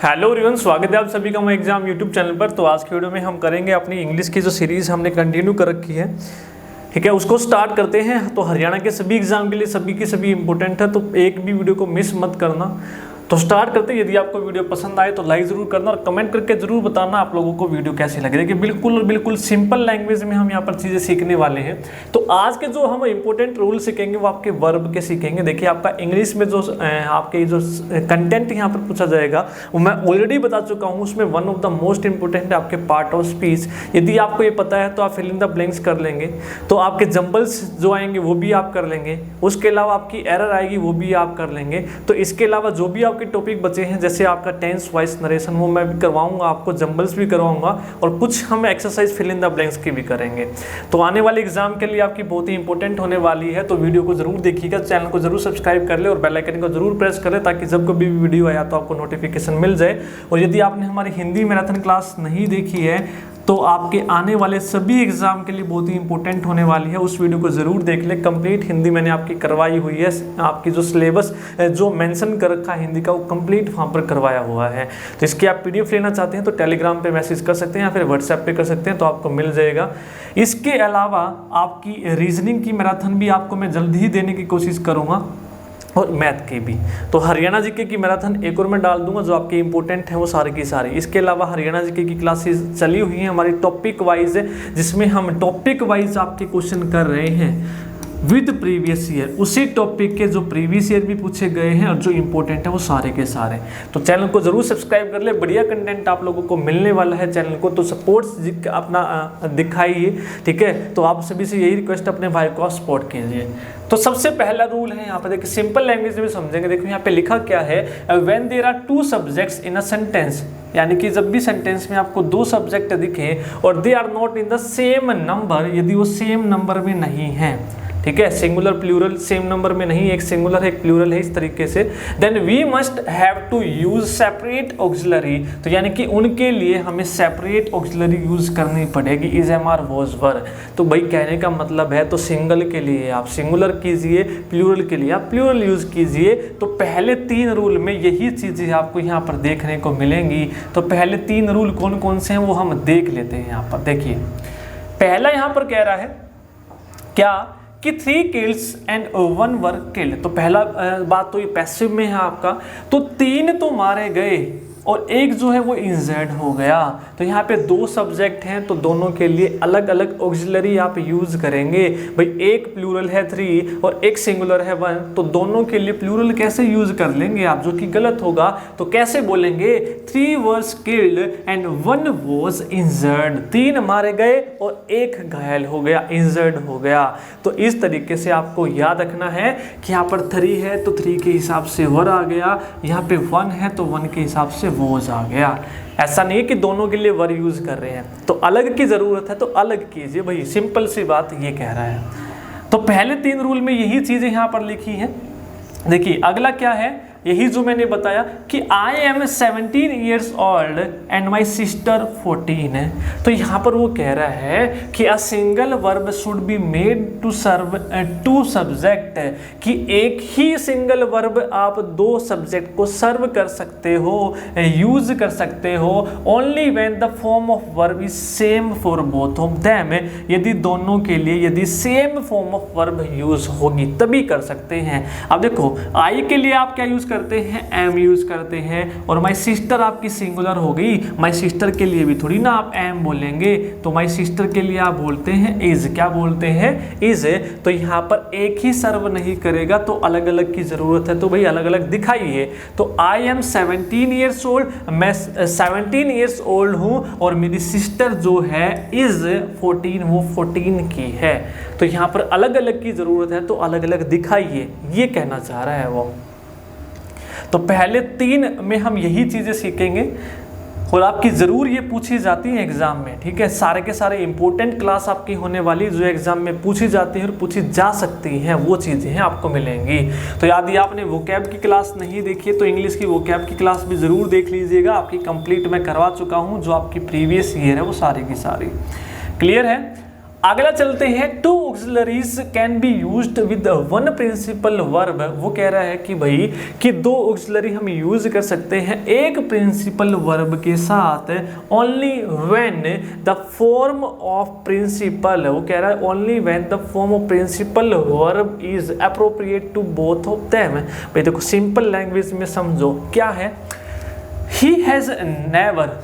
Hello everyone, स्वागत है आप सभी का मैं एग्जाम यूट्यूब चैनल पर। तो आज की वीडियो में हम करेंगे अपनी इंग्लिश की जो सीरीज़ हमने कंटिन्यू कर रखी है, ठीक है, उसको स्टार्ट करते हैं। तो हरियाणा के सभी एग्जाम के लिए सभी की सभी इंपॉर्टेंट है, तो एक भी वीडियो को मिस मत करना। तो स्टार्ट करते हैं। यदि आपको वीडियो पसंद आए तो लाइक ज़रूर करना और कमेंट करके ज़रूर बताना आप लोगों को वीडियो कैसी लगे। देखिए बिल्कुल सिंपल लैंग्वेज में हम यहाँ पर चीज़ें सीखने वाले हैं। तो आज के जो हम इंपॉर्टेंट रूल सीखेंगे वो आपके वर्ब के सीखेंगे। देखिए आपका इंग्लिश में जो आपके जो कंटेंट यहाँ पर पूछा जाएगा वो मैं ऑलरेडी बता चुका हूँ। उसमें one of the most important है आपके पार्ट ऑफ स्पीच। यदि आपको ये पता है तो आप फिल इन द ब्लैंक्स कर लेंगे। तो आपके जंबल्स जो आएंगे वो भी आप कर लेंगे। उसके अलावा आपकी एरर आएगी वो भी आप कर लेंगे। तो इसके अलावा जो भी आपके टॉपिक बचे हैं, जैसे आपका टेंस वॉइस नरेशन, वो मैं भी करवाऊंगा आपको, जंबल्स भी करवाऊंगा और कुछ हम exercise fill in the blanks की भी करेंगे। तो आने वाले एग्जाम के लिए आपकी बहुत ही इंपॉर्टेंट होने वाली है। तो वीडियो को जरूर देखिएगा, चैनल को जरूर सब्सक्राइब कर ले और बेल आइकन को जरूर प्रेस कर ले ताकि जब कभी भी वीडियो आया तो आपको नोटिफिकेशन मिल जाए। और यदि आपने हमारी हिंदी मैराथन क्लास नहीं देखी है तो आपके आने वाले सभी एग्जाम के लिए बहुत ही इंपॉर्टेंट होने वाली है, उस वीडियो को जरूर देख ले। कंप्लीट हिंदी मैंने आपकी करवाई हुई है। आपकी जो सिलेबस जो मेंशन कर रखा है हिंदी का वो कंप्लीट वहाँ पर करवाया हुआ है। तो इसकी आप पीडीएफ लेना चाहते हैं तो टेलीग्राम पे मैसेज कर सकते हैं या फिर व्हाट्सएप पे कर सकते हैं, तो आपको मिल जाएगा। इसके अलावा आपकी रीजनिंग की मैराथन भी आपको मैं जल्द ही देने की कोशिश करूँगा और मैथ की भी। तो हरियाणा जीके की मैराथन एक और मैं डाल दूंगा, जो आपके इंपॉर्टेंट है वो सारे की सारी। इसके अलावा हरियाणा जीके की क्लासेस चली हुई हैं हमारी टॉपिक वाइज है, जिसमें हम टॉपिक वाइज आपके क्वेश्चन कर रहे हैं विद प्रीवियस ईयर। उसी टॉपिक के जो प्रीवियस ईयर भी पूछे गए हैं और जो इंपॉर्टेंट है वो सारे के सारे। तो चैनल को जरूर सब्सक्राइब कर ले, बढ़िया कंटेंट आप लोगों को मिलने वाला है। चैनल को तो सपोर्ट अपना दिखाइए, ठीक है। तो आप सभी से यही रिक्वेस्ट, अपने भाई को सपोर्ट कीजिए। तो सबसे पहला रूल है यहाँ पर, देखिए सिंपल लैंग्वेज में समझेंगे। देखो यहाँ पे लिखा क्या है, when there are two subjects in a sentence, यानी कि जब भी सेंटेंस में आपको दो सब्जेक्ट दिखे और they are not in the same number, यदि वो सेम नंबर में नहीं है, ठीक है, सिंगुलर प्लूरल सेम नंबर में नहीं, एक सिंगुलर है एक प्लूरल है, इस तरीके से, then we must have to use separate auxiliary. तो यानी कि उनके लिए हमें सेपरेट ऑक्सिलरी यूज करनी पड़ेगी, is am are was were. तो भाई कहने का मतलब है, तो सिंगल के लिए आप सिंगुलर कीजिए, प्लूरल के लिए आप प्लूरल यूज कीजिए। तो पहले तीन रूल में यही चीजें आपको यहाँ पर देखने को मिलेंगी। तो पहले तीन रूल कौन कौन से हैं वो हम देख लेते हैं। यहाँ पर देखिए पहला यहाँ पर कह रहा है क्या कि 3 किल्स एंड 1 वर किल्ड। तो पहला बात तो ये पैसिव में है आपका, तो 3 तो मारे गए और एक जो है वो इंजर्ड हो गया। तो यहाँ पे दो सब्जेक्ट हैं तो दोनों के लिए अलग अलग ऑक्सिलरी आप यूज करेंगे। भाई एक प्लूरल है 3 और एक सिंगुलर है 1, तो दोनों के लिए प्लूरल कैसे यूज कर लेंगे आप, जो कि गलत होगा। तो कैसे बोलेंगे, 3 was killed and 1 was injured। 3 मारे गए और एक घायल हो गया, इंजर्ड हो गया। तो इस तरीके से आपको याद रखना है कि यहाँ पर 3 है तो 3 के हिसाब से वर आ गया, यहाँ पे 1 है तो 1 के हिसाब से वोज आ गया। ऐसा नहीं कि दोनों के लिए वर यूज कर रहे हैं, तो अलग की जरूरत है तो अलग कीजिए। भाई सिंपल सी बात ये कह रहा है। तो पहले 3 रूल में यही चीजें यहां पर लिखी हैं। देखिए अगला क्या है, यही जो मैंने बताया कि I am 17 years old and my sister 14 है। तो यहाँ पर वो कह रहा है कि a single verb should be made to serve 2 subject, कि एक ही सिंगल वर्ब आप 2 सब्जेक्ट को सर्व कर सकते हो, यूज कर सकते हो, only when the form of verb is same for both of them. यदि दोनों के लिए यदि same form of verb use होगी तभी कर सकते हैं। अब देखो आई के लिए आप क्या यूज करते हैं, एम यूज करते हैं, और माई सिस्टर आपकी सिंगुलर हो गई। माई सिस्टर के लिए भी थोड़ी ना आप एम बोलेंगे, तो माई सिस्टर के लिए आप बोलते हैं इज। क्या बोलते हैं, इज। तो यहाँ पर एक ही सर्व नहीं करेगा तो अलग अलग की जरूरत है, तो भाई अलग अलग दिखाइए। तो आई एम 17 ईयर्स ओल्ड, मैं 17 ईयर्स ओल्ड हूँ और मेरी सिस्टर जो है इज 14, वो 14 की है। तो यहाँ पर अलग अलग की जरूरत है तो अलग अलग दिखाइए, ये कहना चाह रहा है वो। तो पहले 3 में हम यही चीजें सीखेंगे और आपकी जरूर ये पूछी जाती है एग्जाम में, ठीक है। सारे के सारे इंपॉर्टेंट क्लास आपकी होने वाली जो एग्जाम में पूछी जाती है और पूछी जा सकती हैं, वो चीजें हैं आपको मिलेंगी। तो यदि आपने वोकैब की क्लास नहीं देखी है तो इंग्लिश की वोकैब की क्लास भी जरूर देख लीजिएगा। आपकी कंप्लीट मैं करवा चुका हूँ, जो आपकी प्रीवियस ईयर है वो सारी की सारी। क्लियर है। अगला चलते हैं, two auxiliaries can be used with one principal verb. वो कह रहा है कि भाई कि दो ऑक्सिलरी हम यूज कर सकते हैं एक प्रिंसिपल वर्ब के साथ only when the form of principal. वो कह रहा है only when the form of principal verb is appropriate to both of them. भाई देखो सिंपल लैंग्वेज में समझो क्या है, he has never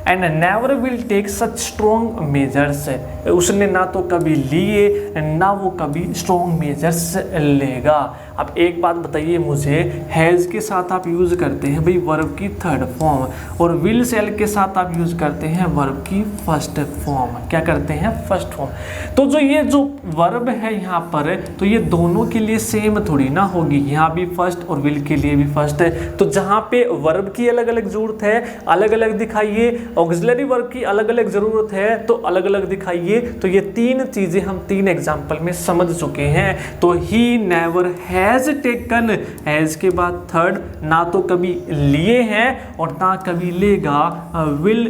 and never will take such strong measures. उसने ना तो कभी लिए ना वो कभी स्ट्रॉन्ग मेजर्स लेगा। अब एक बात बताइए मुझे, हैज़ के साथ आप यूज़ करते हैं भाई वर्ब की थर्ड फॉर्म, और विल सेल के साथ आप यूज़ करते हैं वर्ब की फर्स्ट फॉर्म। क्या करते हैं? First form. तो जो ये जो वर्ब है यहाँ पर, तो ये दोनों के लिए सेम थोड़ी ना होगी, यहाँ भी फर्स्ट और विल के लिए भी फर्स्ट है। तो जहाँ पे वर्ब की अलग अलग ज़रूरत है अलग अलग दिखाइए, ऑक्सिलरी वर्ब की अलग अलग ज़रूरत है तो अलग अलग दिखाइए। तो ये तीन चीज़ें हम तीन एग्जाम्पल में समझ चुके हैं। तो he never has taken, has के बाद थर्ड, ना तो कभी लिए हैं और ना कभी लेगा, will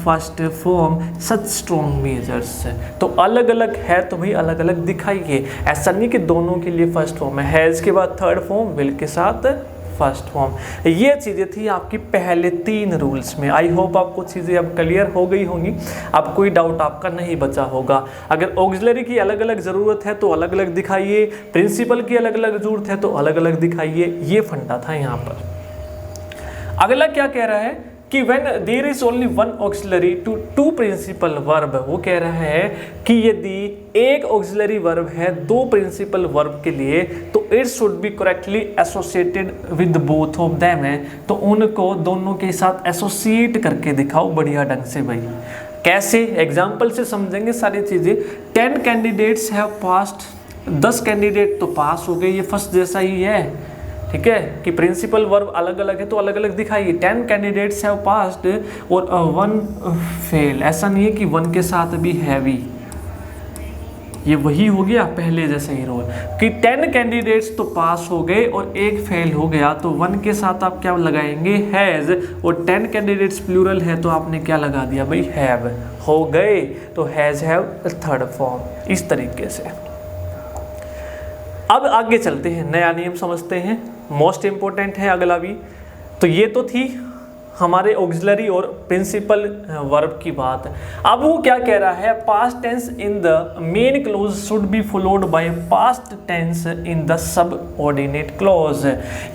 first form such strong measures. तो अलग अलग है तो भाई अलग अलग दिखाइए, ऐसा नहीं कि दोनों के लिए फर्स्ट फॉर्म है, हैज़ के बाद थर्ड फॉर्म, विल के साथ फर्स्ट फॉर्म। ये चीज़ें थी आपकी पहले तीन रूल्स में। आई होप आपको चीज़ें अब क्लियर हो गई होंगी, अब कोई डाउट आपका नहीं बचा होगा। अगर ऑक्सिलरी की अलग अलग ज़रूरत है तो अलग अलग दिखाइए, प्रिंसिपल की अलग अलग ज़रूरत है तो अलग अलग दिखाइए। ये फंडा था यहाँ पर। अगला क्या कह रहा है कि when there is only one auxiliary to two principal verb। वो कह रहा है कि यदि एक ऑक्सिलरी वर्ब है दो प्रिंसिपल वर्ब के लिए तो it should be correctly associated with both of them है, तो उनको दोनों के साथ एसोसिएट करके दिखाओ बढ़िया ढंग से। भाई कैसे? एग्जाम्पल से समझेंगे सारी चीज़ें। 10 कैंडिडेट्स हैव पास्ड, 10 कैंडिडेट तो पास हो गए, ये फर्स्ट जैसा ही है, ठीक है, कि प्रिंसिपल वर्ब अलग अलग है तो अलग अलग दिखाइए। 10 कैंडिडेट्स हैव पास्ड और 1 फेल, ऐसा नहीं है कि 1 के साथ भी हैवी, ये वही हो गया पहले जैसे ही रोल कि 10 कैंडिडेट्स तो पास हो गए और 1 फेल हो गया, तो 1 के साथ आप क्या लगाएंगे? हैज़, और 10 कैंडिडेट्स प्लूरल है तो आपने क्या लगा दिया भाई? हैव। हो गए तो हैज़ हैव थर्ड फॉर्म। इस तरीके से अब आगे चलते हैं, नया नियम समझते हैं, मोस्ट इंपॉर्टेंट है अगला भी। तो ये तो थी हमारे ऑक्सिलरी और प्रिंसिपल वर्ब की बात। अब वो क्या कह रहा है? Past tense in the main clause should be followed by past tense in the subordinate clause.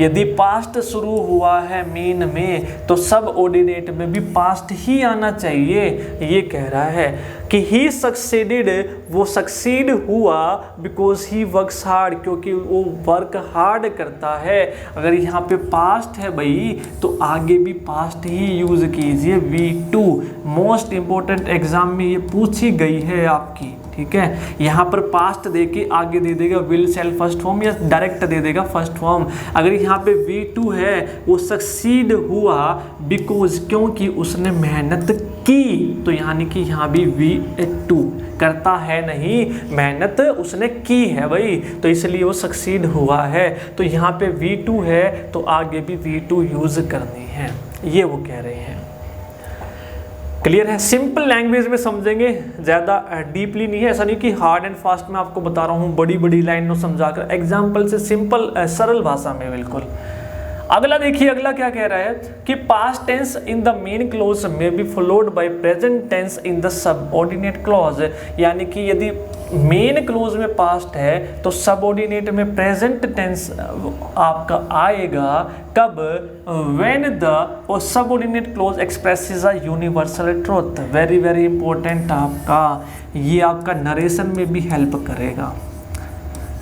यदि पास्ट शुरू हुआ है मेन में तो सबऑर्डिनेट में भी पास्ट ही आना चाहिए। ये कह रहा है कि ही सक्सीडेड, वो सक्सीड हुआ बिकॉज ही वर्क्स हार्ड, क्योंकि वो वर्क हार्ड करता है। अगर यहाँ पे पास्ट है भाई तो आगे भी पास्ट ही यूज कीजिए। V2 मोस्ट इंपॉर्टेंट एग्जाम में ये पूछी गई है आपकी, ठीक है। यहाँ पर पास्ट देके आगे दे देगा विल सेल फर्स्ट फॉर्म या डायरेक्ट दे देगा फर्स्ट फॉर्म। अगर यहाँ पे V2 है वो सक्सीड हुआ बिकॉज, क्योंकि उसने मेहनत की, तो यानी कि यहाँ भी V2 करता है नहीं, मेहनत उसने की है भाई, तो इसलिए वो सक्सीड हुआ है। तो यहाँ पे V2 है तो आगे भी V2 यूज करनी है, ये वो कह रहे हैं। क्लियर है? सिंपल लैंग्वेज में समझेंगे, ज़्यादा डीपली नहीं है। ऐसा नहीं कि हार्ड एंड फास्ट में आपको बता रहा हूँ बड़ी बड़ी लाइनों समझाकर, एग्जाम्पल से सिंपल सरल भाषा में बिल्कुल। अगला देखिए, अगला क्या कह रहा है कि past tense in the main clause में be followed by present tense in the subordinate clause. यानी कि यदि मेन क्लॉज में पास्ट है तो सबऑर्डिनेट में प्रेजेंट टेंस आपका आएगा कब? व्हेन द, और subordinate clause expresses a universal truth. Very very important आपका, ये आपका नरेशन में भी हेल्प करेगा।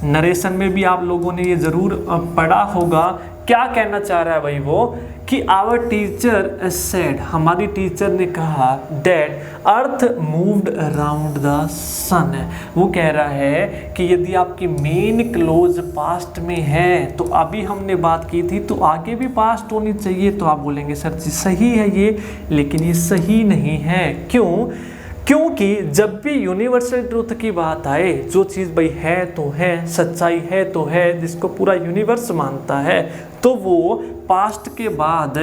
नरेशन में भी आप लोगों ने ये जरूर पढ़ा होगा। क्या कहना चाह रहा है भाई वो कि आवर टीचर सेड, हमारी टीचर ने कहा that earth moved around the sun. वो कह रहा है कि यदि आपकी मेन क्लोज पास्ट में है तो अभी हमने बात की थी तो आगे भी पास्ट होनी चाहिए। तो आप बोलेंगे सर जी सही है ये, लेकिन ये सही नहीं है। क्यों? क्योंकि जब भी यूनिवर्सल ट्रूथ की बात आए, जो चीज़ भाई है तो है, सच्चाई है तो है, जिसको पूरा यूनिवर्स मानता है, तो वो पास्ट के बाद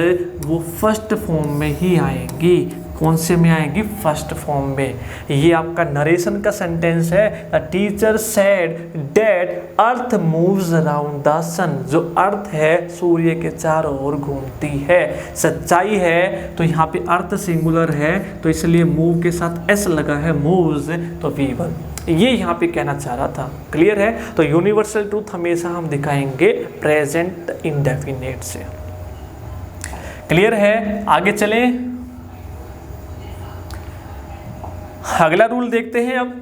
वो फर्स्ट फॉर्म में ही आएंगी। कौन से में आएगी, फर्स्ट फॉर्म में। ये आपका नरेशन का सेंटेंस है। The teacher said that earth moves around the sun, जो अर्थ है सूर्य के चारों ओर घूमती है। सच्चाई है, तो यहाँ पे अर्थ सिंगुलर है तो इसलिए मूव के साथ एस लगा है, मूव्स तो V1। ये यहाँ पे कहना चाह रहा था। क्लियर है। तो यूनिवर्सल ट्रूथ हमेशा हम दिखाएंगे प्रेजेंट इंडेफिनिट से। क्लियर है। आगे चलें, अगला रूल देखते हैं अब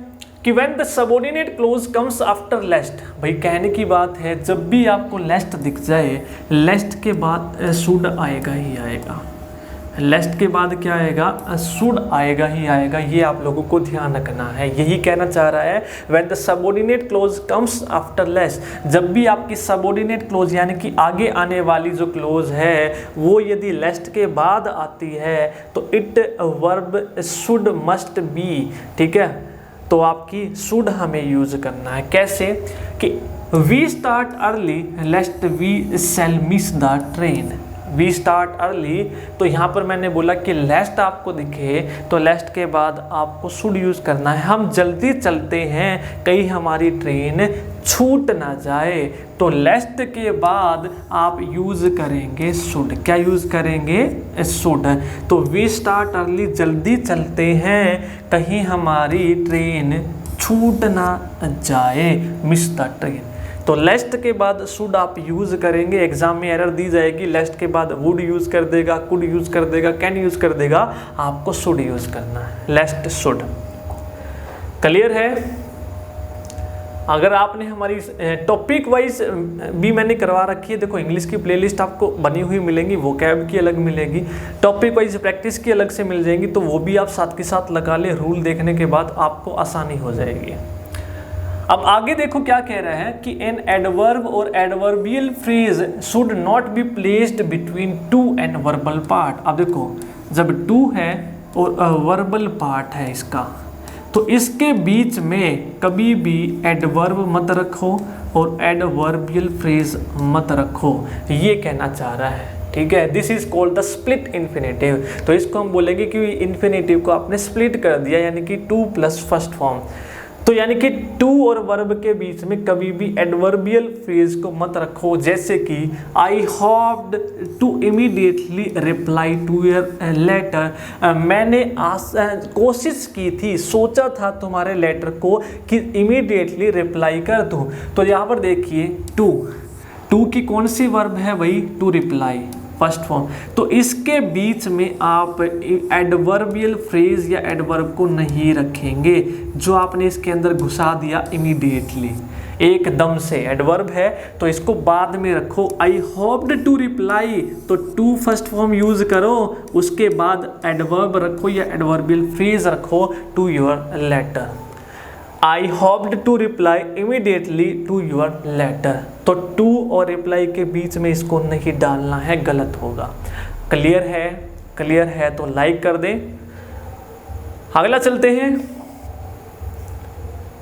कि when the subordinate clause comes after lest. भाई कहने की बात है, जब भी आपको लेस्ट दिख जाए, लेस्ट के बाद शुड आएगा ही आएगा। लेस्ट के बाद क्या आएगा, शुड आएगा ही आएगा। ये आप लोगों को ध्यान रखना है। यही कहना चाह रहा है, when the subordinate clause comes after lest. जब भी आपकी सबऑर्डिनेट क्लोज यानी कि आगे आने वाली जो क्लोज है वो यदि लेस्ट के बाद आती है तो it verb should must be. ठीक है, तो आपकी शुड हमें यूज करना है। कैसे कि we start early lest we shall miss the train. We start early, तो यहाँ पर मैंने बोला कि लेस्ट आपको दिखे तो लेस्ट के बाद आपको शुड यूज़ करना है। हम जल्दी चलते हैं कहीं हमारी ट्रेन छूट ना जाए, तो लेस्ट के बाद आप यूज़ करेंगे शुड। क्या यूज़ करेंगे, शुड। तो वी स्टार्ट अर्ली, जल्दी चलते हैं कहीं हमारी ट्रेन छूट ना जाए, मिस द ट्रेन। तो लेस्ट के बाद शुड आप यूज़ करेंगे। एग्जाम में एरर दी जाएगी, लेस्ट के बाद वुड यूज़ कर देगा, कुड यूज़ कर देगा, कैन यूज़ कर देगा, आपको शुड यूज़ करना है, लेस्ट शुड। क्लियर है। अगर आपने हमारी टॉपिक वाइज भी मैंने करवा रखी है, देखो इंग्लिश की प्लेलिस्ट आपको बनी हुई मिलेंगी, वोकैब की अलग मिलेगी, टॉपिक वाइज प्रैक्टिस की अलग से मिल जाएंगी, तो वो भी आप साथ के साथ लगा ले। रूल देखने के बाद आपको आसानी हो जाएगी। अब आगे देखो क्या कह रहा है कि एन एडवर्ब और adverbial phrase should not be placed between two and verbal part. अब देखो जब टू है और वर्बल पार्ट है इसका, तो इसके बीच में कभी भी एडवर्ब मत रखो और एडवर्बियल फ्रेज मत रखो, ये कहना चाह रहा है। ठीक है, this is called the split infinitive. तो इसको हम बोलेंगे कि इन्फिनेटिव को आपने स्प्लिट कर दिया, यानी कि टू प्लस फर्स्ट फॉर्म। तो यानी कि टू और वर्ब के बीच में कभी भी एडवर्बियल फ्रेज को मत रखो। जैसे कि I hoped to immediately reply to your letter. मैंने कोशिश की थी, सोचा था तुम्हारे लेटर को कि इमीडिएटली रिप्लाई कर दूं। तो यहाँ पर देखिए टू की कौन सी वर्ब है भाई, टू रिप्लाई, फर्स्ट फॉर्म। तो इसके बीच में आप एडवर्बियल फ्रेज या एडवर्ब को नहीं रखेंगे, जो आपने इसके अंदर घुसा दिया इमीडिएटली, एकदम से एडवर्ब है तो इसको बाद में रखो। आई होप्ड टू रिप्लाई, तो टू फर्स्ट फॉर्म यूज करो, उसके बाद एडवर्ब रखो या एडवर्बियल फ्रेज रखो to your letter. I hoped to reply immediately to your letter. तो टू और रिप्लाई के बीच में इसको नहीं डालना है, गलत होगा। क्लियर है। क्लियर है तो लाइक कर दें। अगला चलते हैं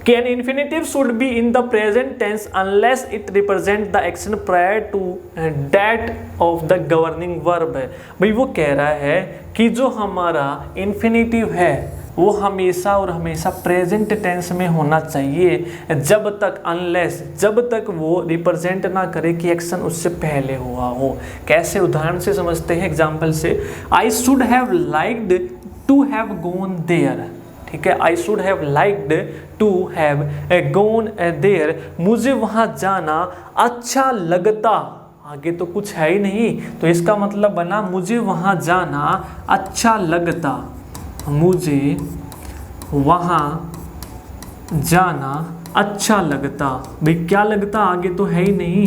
कि an infinitive should be in the present tense unless it represent the action prior to that of the governing verb. भाई वो कह रहा है कि जो हमारा इन्फिनेटिव है वो हमेशा और हमेशा प्रेजेंट टेंस में होना चाहिए, जब तक अनलेस, जब तक वो रिप्रेजेंट ना करे कि एक्शन उससे पहले हुआ हो। कैसे, उदाहरण से समझते हैं, एग्जाम्पल से। I should have liked to have gone there. ठीक है, I should have liked to have gone there. मुझे वहाँ जाना अच्छा लगता, आगे तो कुछ है ही नहीं, तो इसका मतलब बना मुझे वहाँ जाना अच्छा लगता, मुझे वहाँ जाना अच्छा लगता। भाई क्या लगता, आगे तो है ही नहीं,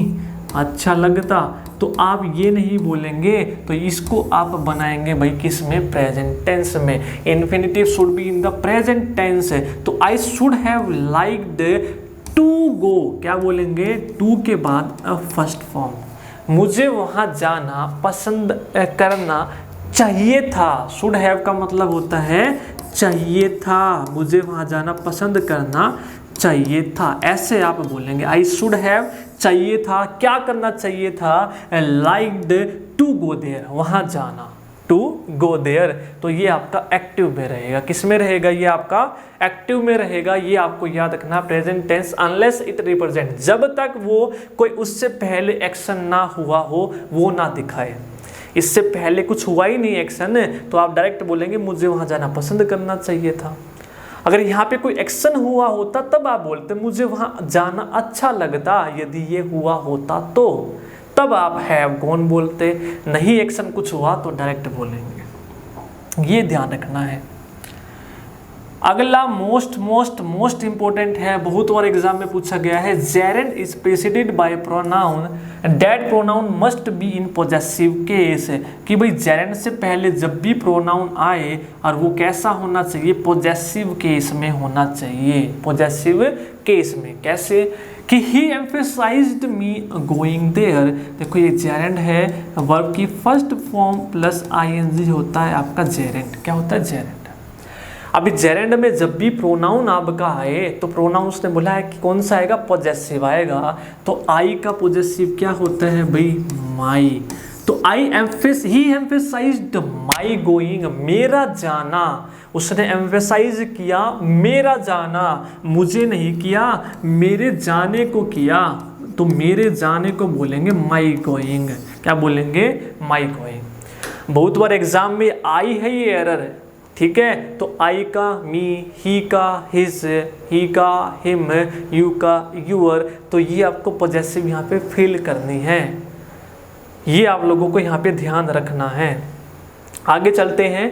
अच्छा लगता। तो आप ये नहीं बोलेंगे, तो इसको आप बनाएंगे भाई किस में, प्रेजेंट टेंस में। Infinitive should be in the present tense. तो I should have liked to go, क्या बोलेंगे, टू के बाद फर्स्ट फॉर्म। मुझे वहाँ जाना पसंद करना चाहिए था। शुड हैव का मतलब होता है चाहिए था, मुझे वहाँ जाना पसंद करना चाहिए था, ऐसे आप बोलेंगे। आई शुड हैव चाहिए था, क्या करना चाहिए था, लाइक्ड टू गो देयर, वहाँ जाना। To go there. तो ये आपका एक्टिव में रहेगा, किस में रहेगा, ये आपका एक्टिव में रहेगा। ये आपको याद रखना, present tense unless it represent, जब तक वो कोई उससे पहले एक्शन ना हुआ हो वो ना दिखाए। इससे पहले कुछ हुआ ही नहीं एक्शन, तो आप डायरेक्ट बोलेंगे मुझे वहां जाना पसंद करना चाहिए था। अगर यहाँ पे कोई एक्शन हुआ होता तब आप बोलते मुझे वहां जाना अच्छा लगता, यदि ये हुआ होता तो, तब आप हैव गॉन बोलते। नहीं एक्शन कुछ हुआ तो डायरेक्ट बोलेंगे, ये ध्यान रखना है। अगला मोस्ट इंपॉर्टेंट है, बहुत बार एग्जाम में पूछा गया है। Gerund is preceded by pronoun, that pronoun must be in possessive case, कि भाई जेरेंड से पहले जब भी प्रोनाउन आए और वो कैसा होना चाहिए, पॉजेसिव केस में होना चाहिए। पॉजेसिव केस में कैसे, कि ही एम्फेसाइज्ड मी गोइंग देयर। देखो ये जेरेंड है, वर्ब की फर्स्ट फॉर्म प्लस आईएनजी होता है आपका जेरेंड। क्या होता है, जेरेंड। अभी जेरेंड में जब भी प्रोनाउन आपका आए तो प्रोनाउन उसने बोला है कि कौन सा आएगा, पॉजेसिव आएगा। तो आई का पॉजेसिव क्या होता है भाई, माई। तो ही एम्फेसाइज्ड माई गोइंग, मेरा जाना। उसने एम्फेसाइज किया मेरा जाना, मुझे नहीं किया, मेरे जाने को किया। तो मेरे जाने को बोलेंगे माई गोइंग। क्या बोलेंगे, माई गोइंग। बहुत बार एग्जाम में आई है ये एरर है, ठीक है। तो आई का मी, ही का हिज, ही का हिम, यू का यूअर। तो ये आपको पॉजेसिव यहाँ पे फिल करनी है, ये आप लोगों को यहाँ पे ध्यान रखना है। आगे चलते हैं।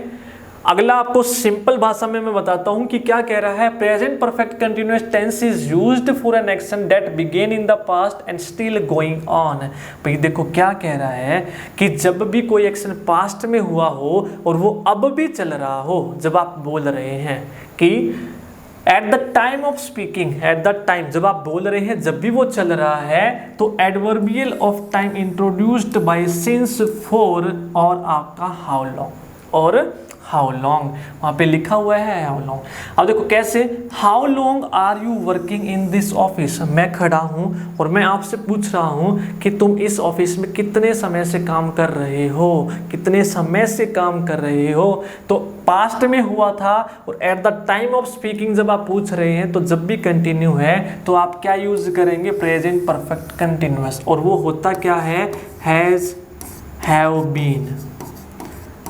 अगला आपको सिंपल भाषा में मैं बताता हूं कि क्या कह रहा है। Present perfect continuous tense is used for an action that began in the past and still going on. भाई देखो क्या कह रहा है कि जब भी कोई एक्शन पास्ट में हुआ हो और वो अब भी चल रहा हो, जब आप बोल रहे हैं कि at the time of speaking, at the time जब आप बोल रहे हैं, जब भी वो चल रहा है, तो adverbial of time introduced by since, for और आपका हाउ लॉन्ग और हाउ लॉन्ग वहाँ पे लिखा हुआ है हाउ लॉन्ग। अब देखो कैसे, how long are you working in this office. मैं खड़ा हूँ और मैं आपसे पूछ रहा हूँ कि तुम इस ऑफिस में कितने समय से काम कर रहे हो, कितने समय से काम कर रहे हो। तो पास्ट में हुआ था और at the time of speaking जब आप पूछ रहे हैं तो जब भी कंटिन्यू है तो आप क्या यूज करेंगे, प्रेजेंट परफेक्ट कंटिन्यूअस। और वो होता क्या है, has, have been,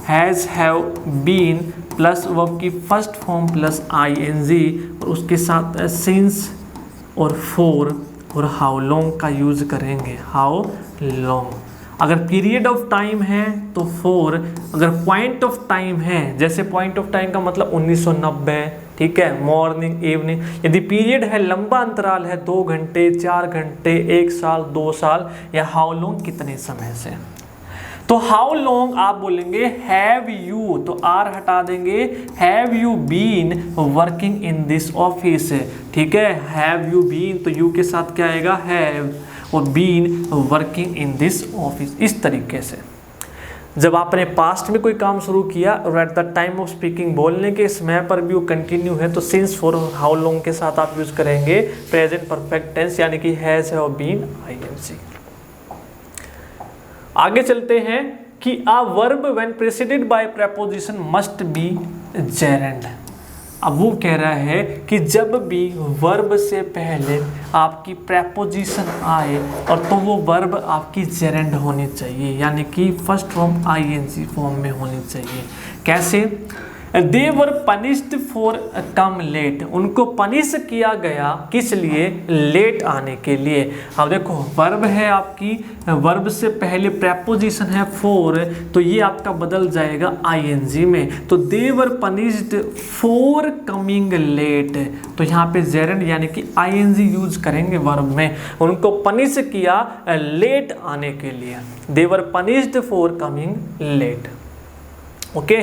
has, have been plus verb की फर्स्ट फॉर्म प्लस आईएनजी और उसके साथ सिंस और फॉर और हाउ लॉन्ग का यूज करेंगे, हाउ लॉन्ग। अगर पीरियड ऑफ टाइम है तो फॉर, अगर पॉइंट ऑफ टाइम है, जैसे पॉइंट ऑफ टाइम का मतलब 1990, ठीक है, मॉर्निंग इवनिंग। यदि पीरियड है, लंबा अंतराल है, 2 घंटे, 4 घंटे, 1 साल, 2 साल, या हाउ लॉन्ग कितने समय से। तो हाउ लॉन्ग आप बोलेंगे हैव यू, तो आर हटा देंगे, have you been working in this office, ठीक है। हैव यू बीन, तो यू के साथ क्या आएगा, हैव, और been working in this office. इस तरीके से जब आपने पास्ट में कोई काम शुरू किया और at the time of speaking बोलने के समय पर भी वो कंटिन्यू है, तो सिंस, फॉर, हाउ लॉन्ग के साथ आप यूज करेंगे प्रेजेंट परफेक्ट टेंस, यानी कि हैज, हैव बीन, आईएनजी। आगे चलते हैं कि a verb when preceded by preposition must be gerund. अब वो कह रहा है कि जब भी वर्ब से पहले आपकी प्रेपोजिशन आए और तो वो वर्ब आपकी जेरेंड होनी चाहिए, यानी कि फर्स्ट फॉर्म आईएनजी फॉर्म में होनी चाहिए। कैसे, दे were punished for come late, उनको पनिश किया गया किस लिए, लेट आने के लिए। अब देखो वर्ब है आपकी, वर्ब से पहले प्रेपोजिशन है फॉर, तो ये आपका बदल जाएगा आईएनजी में। तो दे were punished for coming late, तो यहाँ पे जेरेंड यानी कि आईएनजी यूज करेंगे वर्ब में। उनको पनिश किया लेट आने के लिए, they were punished for coming late. Okay,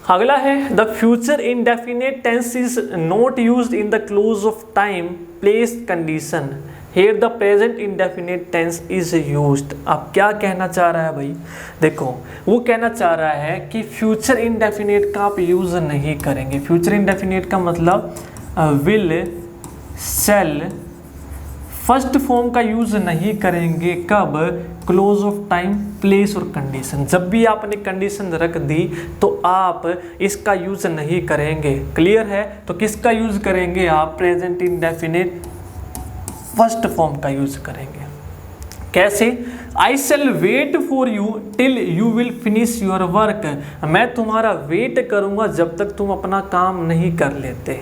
अगला है the future indefinite tense is not used in the clause of time place condition, here the present indefinite tense is used. अब क्या कहना चाह रहा है भाई, देखो वो कहना चाह रहा है कि फ्यूचर इंडेफिनेट का आप यूज नहीं करेंगे। फ्यूचर इंडेफिनेट का मतलब विल, सेल, फर्स्ट फॉर्म का यूज नहीं करेंगे कब? क्लोज ऑफ टाइम, प्लेस और कंडीशन। जब भी आपने कंडीशन रख दी तो आप इसका यूज नहीं करेंगे। क्लियर है? तो किसका यूज करेंगे आप? प्रेजेंट इंडेफिनिट फर्स्ट फॉर्म का यूज करेंगे। कैसे? I shall wait for you till you will finish your work. मैं तुम्हारा वेट करूंगा जब तक तुम अपना काम नहीं कर लेते।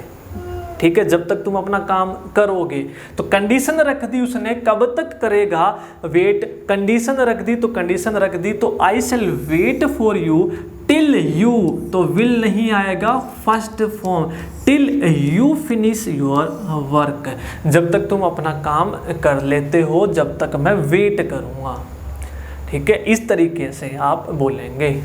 ठीक है, जब तक तुम अपना काम करोगे। तो कंडीशन रख दी उसने, कब तक करेगा वेट? कंडीशन रख दी तो कंडीशन रख दी तो I shall wait for you till you, तो विल नहीं आएगा, first form, till you finish your work, जब तक तुम अपना काम कर लेते हो, जब तक मैं वेट करूँगा। ठीक है, इस तरीके से आप बोलेंगे।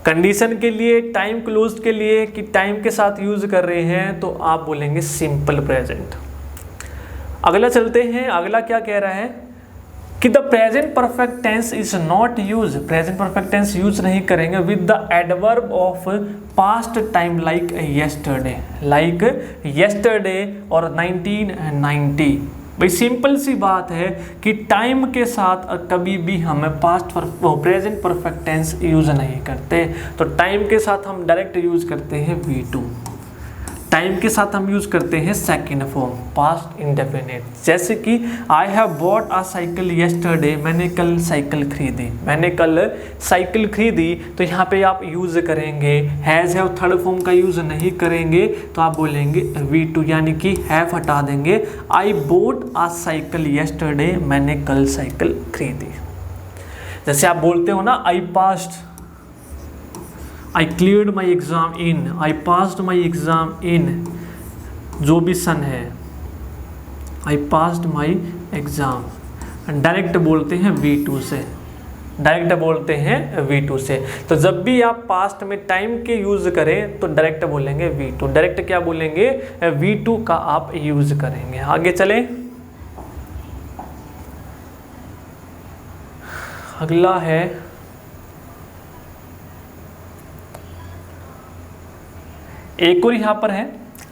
कंडीशन के लिए, टाइम क्लोज के लिए कि टाइम के साथ यूज कर रहे हैं तो आप बोलेंगे सिंपल प्रेजेंट। अगला चलते हैं, अगला क्या कह रहा है कि the present perfect tense is not use. Present perfect tense use नहीं करेंगे with the adverb of past time like yesterday, like yesterday और 1990। भाई सिंपल सी बात है कि टाइम के साथ कभी भी हम प्रेजेंट परफेक्ट टेंस यूज नहीं करते। तो टाइम के साथ हम डायरेक्ट यूज करते हैं V2, टाइम के साथ हम यूज करते हैं सेकेंड फॉर्म पास्ट इंडेफिनिट। जैसे कि I have bought a cycle yesterday, मैंने कल साइकिल खरीदी, मैंने कल साइकिल खरीदी। तो यहाँ पे आप यूज करेंगे हैज, हैव थर्ड फॉर्म का यूज नहीं करेंगे तो आप बोलेंगे V2, यानी कि हैव हटा देंगे। I bought a cycle yesterday, मैंने कल साइकिल खरीदी। जैसे आप बोलते हो ना I passed, I cleared my exam in, I passed my exam in, जो भी सन है, I passed my exam. Direct बोलते हैं V2 से, डायरेक्ट बोलते हैं V2 से। तो जब भी आप पास्ट में टाइम के यूज करें तो डायरेक्ट बोलेंगे V2। डायरेक्ट क्या बोलेंगे? V2 का आप यूज करेंगे। आगे चले, अगला है एक और यहाँ पर है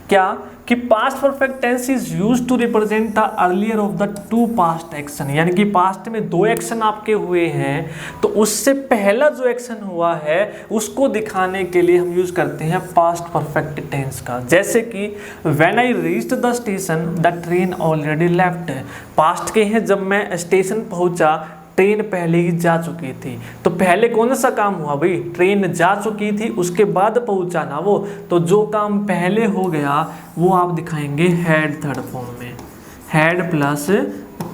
क्या कि past perfect tense is used to represent the earlier of the two past action. यानी कि पास्ट में दो एक्शन आपके हुए हैं तो उससे पहला जो एक्शन हुआ है उसको दिखाने के लिए हम यूज करते हैं पास्ट परफेक्ट टेंस का। जैसे कि when I reached the station the train already left, past के हैं, जब मैं स्टेशन पहुंचा ट्रेन पहले ही जा चुकी थी। तो पहले कौन सा काम हुआ भाई? ट्रेन जा चुकी थी, उसके बाद पहुंचा ना वो। तो जो काम पहले हो गया वो आप दिखाएंगे हैड थर्ड फॉर्म में, हैड प्लस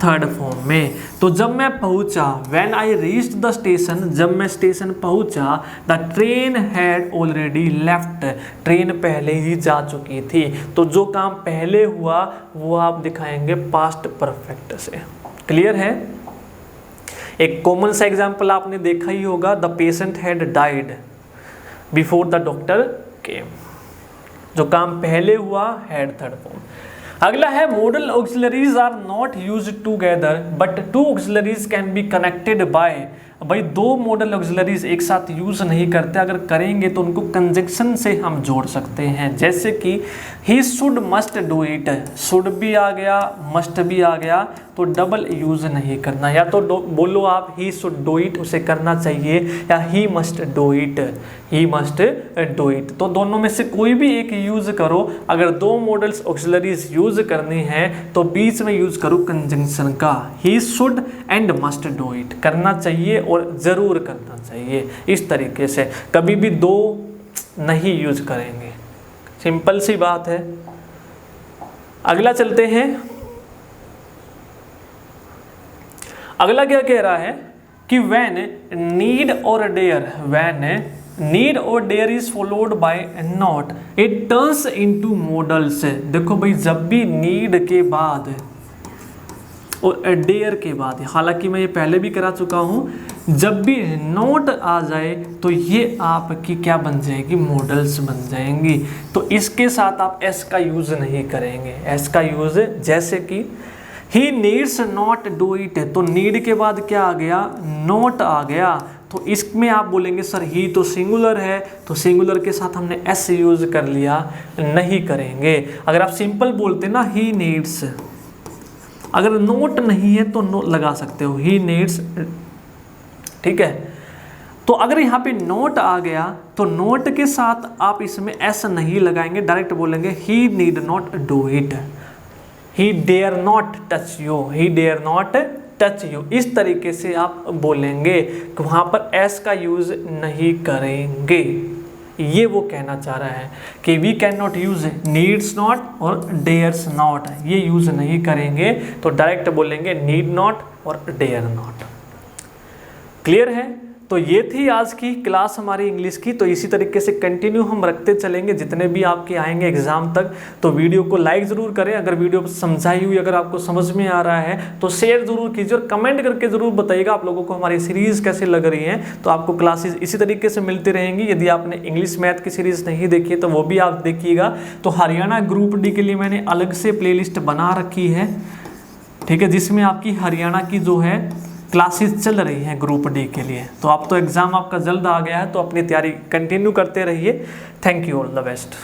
थर्ड फॉर्म में। तो जब मैं पहुंचा, when I reached the station, जब मैं स्टेशन पहुंचा, the train had already left, train पहले ही जा चुकी थी। तो जो काम पहले हुआ वो आप दिखाएंगे पास्ट परफेक्ट से। क्लियर है? एक कॉमन सा एग्जाम्पल आपने देखा ही होगा, the patient had died before the doctor came. जो काम पहले हुआ हैड थर्ड फॉर्म। अगला है modal auxiliaries are not used together but two auxiliaries can be connected by. भाई दो मॉडल ऑक्सिलरीज एक साथ यूज नहीं करते, अगर करेंगे तो उनको कंजंक्शन से हम जोड़ सकते हैं। जैसे कि he should must do it, should भी आ गया, मस्ट भी आ गया, तो डबल यूज नहीं करना। या तो बोलो आप ही शुड डू इट, उसे करना चाहिए, या he must do it, he must do it. तो दोनों में से कोई भी एक यूज करो। अगर दो मॉडल्स ऑक्सिलरीज यूज करनी है तो बीच में यूज करो कंजंक्शन का, he should and must do it, करना चाहिए और जरूर करना चाहिए। इस तरीके से कभी भी दो नहीं यूज करेंगे, सिंपल सी बात है। अगला चलते हैं, अगला क्या कह रहा है कि when need or dare, when need or dare is followed by not it turns into modals। देखो भाई जब भी need के बाद और डेयर के बाद, हालांकि मैं ये पहले भी करा चुका हूँ, जब भी नोट आ जाए तो ये आपकी क्या बन जाएगी? मॉडल्स बन जाएंगी। तो इसके साथ आप एस का यूज नहीं करेंगे, एस का यूज, जैसे कि he needs not do it, तो नीड के बाद क्या आ गया? नॉट आ गया। तो इसमें आप बोलेंगे सर ही तो सिंगुलर है, तो सिंगुलर के साथ हमने एस यूज कर लिया, नहीं करेंगे। अगर आप सिंपल बोलते ना ही नीड्स, अगर नोट नहीं है तो नो लगा सकते हो, ही नीड्स, ठीक है। तो अगर यहाँ पे नोट आ गया तो नोट के साथ आप इसमें एस नहीं लगाएंगे, डायरेक्ट बोलेंगे ही need not do it, he dare not touch you, he dare not touch you. इस तरीके से आप बोलेंगे कि वहाँ पर एस का यूज नहीं करेंगे। ये वो कहना चाह रहा है कि we can not use needs not और डेयर्स नॉट, ये यूज नहीं करेंगे, तो डायरेक्ट बोलेंगे नीड नॉट और डेयर नॉट। क्लियर है? तो ये थी आज की क्लास हमारी इंग्लिश की। तो इसी तरीके से कंटिन्यू हम रखते चलेंगे जितने भी आपके आएंगे एग्जाम तक। तो वीडियो को लाइक ज़रूर करें, अगर वीडियो समझाई हुई अगर आपको समझ में आ रहा है तो शेयर ज़रूर कीजिए और कमेंट करके ज़रूर बताइएगा आप लोगों को हमारी सीरीज़ कैसे लग रही है। तो आपको क्लासेस इसी तरीके से मिलती रहेंगी। यदि आपने इंग्लिश मैथ की सीरीज़ नहीं देखी है तो वो भी आप देखिएगा। तो हरियाणा ग्रुप डी के लिए मैंने अलग से प्ले बना रखी है, ठीक है, जिसमें आपकी हरियाणा की जो है क्लासेस चल रही हैं ग्रुप डी के लिए। तो अब तो एग्ज़ाम आपका जल्द आ गया है, तो अपनी तैयारी कंटिन्यू करते रहिए। Thank you, all the best.